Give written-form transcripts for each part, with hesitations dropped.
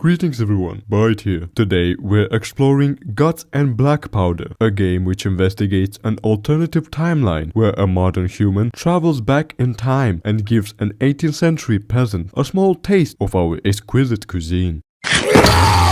Greetings everyone, Bite here. Today we're exploring Guts and Blackpowder, a game which investigates an alternative timeline where a modern human travels back in time and gives an 18th century peasant a small taste of our exquisite cuisine.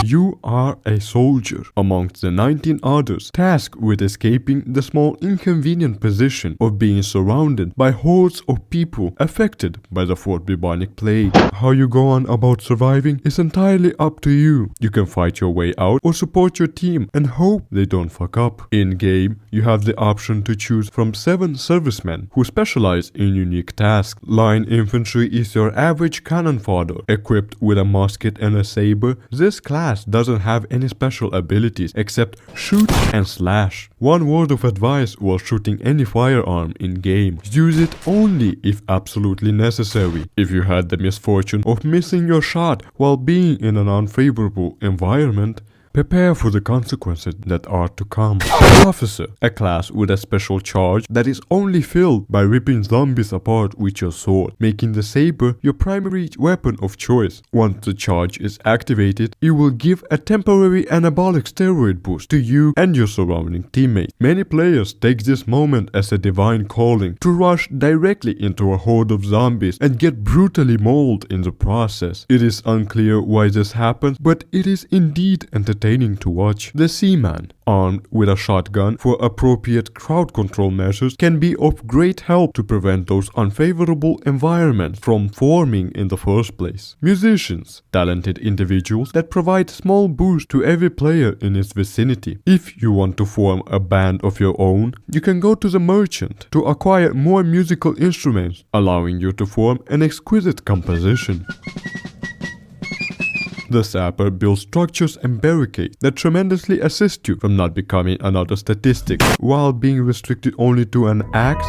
You are a soldier amongst the 19 others tasked with escaping the small inconvenient position of being surrounded by hordes of people affected by the fourth bubonic plague. How you go on about surviving is entirely up to you. You can fight your way out or support your team and hope they don't fuck up. In game, you have the option to choose from 7 servicemen who specialize in unique tasks. Line infantry is your average cannon fodder. Equipped with a musket and a saber, this class doesn't have any special abilities except shoot and slash. One word of advice while shooting any firearm in game: use it only if absolutely necessary. If you had the misfortune of missing your shot while being in an unfavorable environment, prepare for the consequences that are to come. Officer, a class with a special charge that is only filled by ripping zombies apart with your sword, making the saber your primary weapon of choice. Once the charge is activated, it will give a temporary anabolic steroid boost to you and your surrounding teammates. Many players take this moment as a divine calling to rush directly into a horde of zombies and get brutally mauled in the process. It is unclear why this happens, but it is indeed entertaining to watch. The Seaman, armed with a shotgun for appropriate crowd control measures, can be of great help to prevent those unfavorable environments from forming in the first place. Musicians, talented individuals that provide small boost to every player in its vicinity. If you want to form a band of your own, you can go to the merchant to acquire more musical instruments, allowing you to form an exquisite composition. The sapper builds structures and barricades that tremendously assist you from not becoming another statistic. While being restricted only to an axe,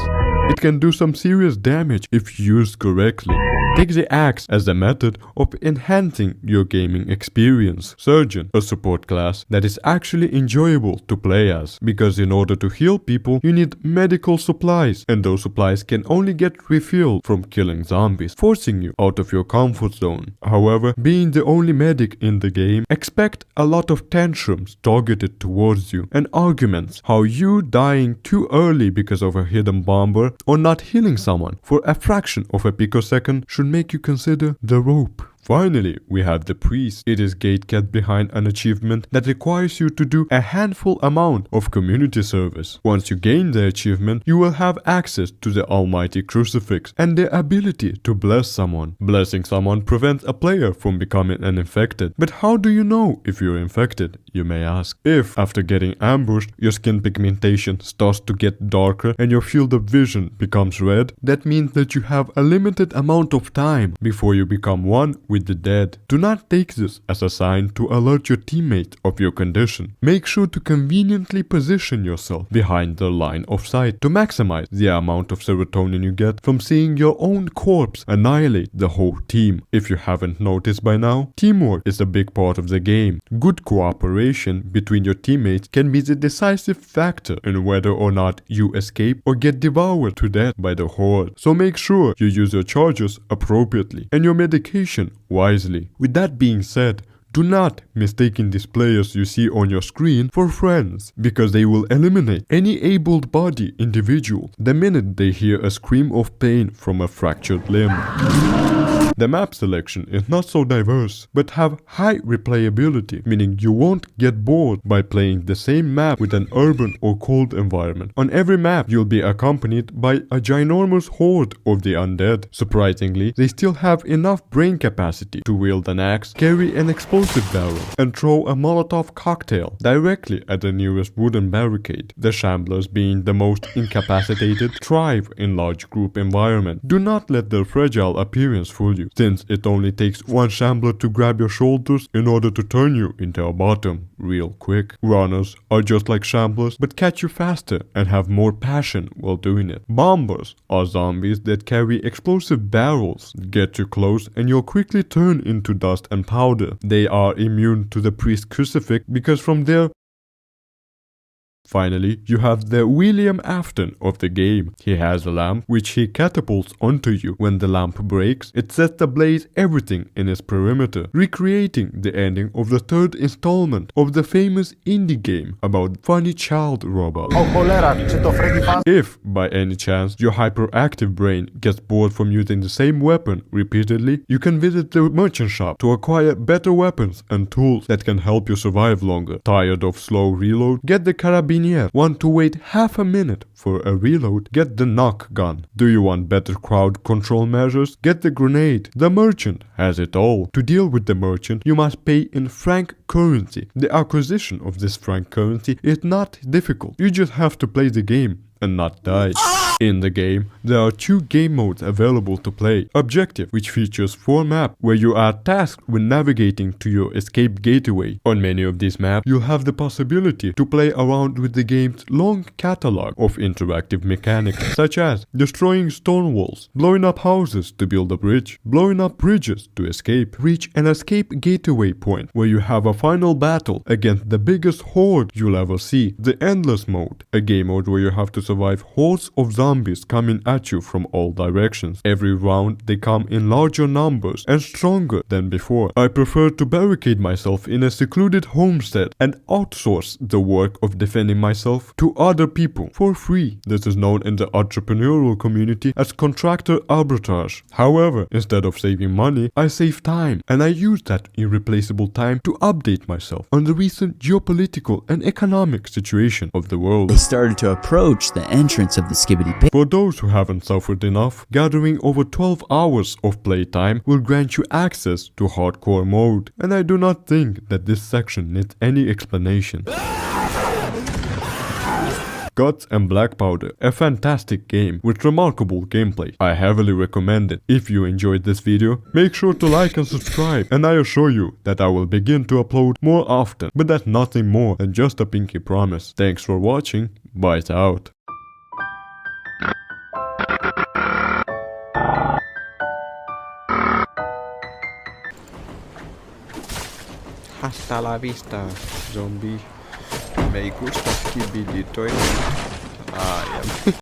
it can do some serious damage if used correctly. Take the axe as a method of enhancing your gaming experience. Surgeon, a support class that is actually enjoyable to play as, because in order to heal people, you need medical supplies, and those supplies can only get refilled from killing zombies, forcing you out of your comfort zone. However, being the only medic in the game, expect a lot of tantrums targeted towards you, and arguments how you dying too early because of a hidden bomber or not healing someone for a fraction of a picosecond should make you consider the rope. Finally, we have the priest. It is gatekept behind an achievement that requires you to do a handful amount of community service. Once you gain the achievement, you will have access to the almighty crucifix and the ability to bless someone. Blessing someone prevents a player from becoming an infected. But how do you know if you're infected, you may ask? If, after getting ambushed, your skin pigmentation starts to get darker and your field of vision becomes red, that means that you have a limited amount of time before you become one with the dead. Do not take this as a sign to alert your teammates of your condition. Make sure to conveniently position yourself behind the line of sight to maximize the amount of serotonin you get from seeing your own corpse annihilate the whole team. If you haven't noticed by now, teamwork is a big part of the game. Good cooperation between your teammates can be the decisive factor in whether or not you escape or get devoured to death by the horde. So make sure you use your charges appropriately and your medication wisely. With that being said, do not mistake these players you see on your screen for friends, because they will eliminate any able-bodied individual the minute they hear a scream of pain from a fractured limb. The map selection is not so diverse, but have high replayability, meaning you won't get bored by playing the same map with an urban or cold environment. On every map, you'll be accompanied by a ginormous horde of the undead. Surprisingly, they still have enough brain capacity to wield an axe, carry an explosive barrel, and throw a Molotov cocktail directly at the nearest wooden barricade. The shamblers, being the most incapacitated, thrive in large group environments. Do not let their fragile appearance fool you, since it only takes one shambler to grab your shoulders in order to turn you into a bottom real quick. Runners are just like shamblers, but catch you faster and have more passion while doing it. Bombers are zombies that carry explosive barrels, get too close and you'll quickly turn into dust and powder. They are immune to the priest crucifix because from their Finally, you have the William Afton of the game. He has a lamp which he catapults onto you. When the lamp breaks, it sets ablaze everything in its perimeter, recreating the ending of the third installment of the famous indie game about funny child robots. If, by any chance, your hyperactive brain gets bored from using the same weapon repeatedly, you can visit the merchant shop to acquire better weapons and tools that can help you survive longer. Tired of slow reload? Get the carabinier. Want to wait half a minute for a reload? Get the knock gun. Do you want better crowd control measures? Get the grenade. The merchant has it all. To deal with the merchant, you must pay in franc currency. The acquisition of this franc currency is not difficult. You just have to play the game and not die. In the game, there are 2 game modes available to play. Objective, which features 4 maps where you are tasked with navigating to your escape gateway. On many of these maps, you'll have the possibility to play around with the game's long catalog of interactive mechanics, such as destroying stone walls, blowing up houses to build a bridge, blowing up bridges to escape, reach an escape gateway point where you have a final battle against the biggest horde you'll ever see, the endless mode, a game mode where you have to survive hordes of zombies coming at you from all directions. Every round they come in larger numbers and stronger than before. I prefer to barricade myself in a secluded homestead and outsource the work of defending myself to other people for free. This is known in the entrepreneurial community as contractor arbitrage. However, instead of saving money, I save time, and I use that irreplaceable time to update myself on the recent geopolitical and economic situation of the world. They started to approach the entrance of the Skibbity Pig. For those who haven't suffered enough, gathering over 12 hours of playtime will grant you access to hardcore mode, and I do not think that this section needs any explanation. Guts and Blackpowder, a fantastic game with remarkable gameplay. I heavily recommend it. If you enjoyed this video, make sure to like and subscribe, and I assure you that I will begin to upload more often, but that's nothing more than just a pinky promise. Thanks for watching, bite out. Hasta la vista, zombie. Me gusta Skibidi toilet. Ah, yeah.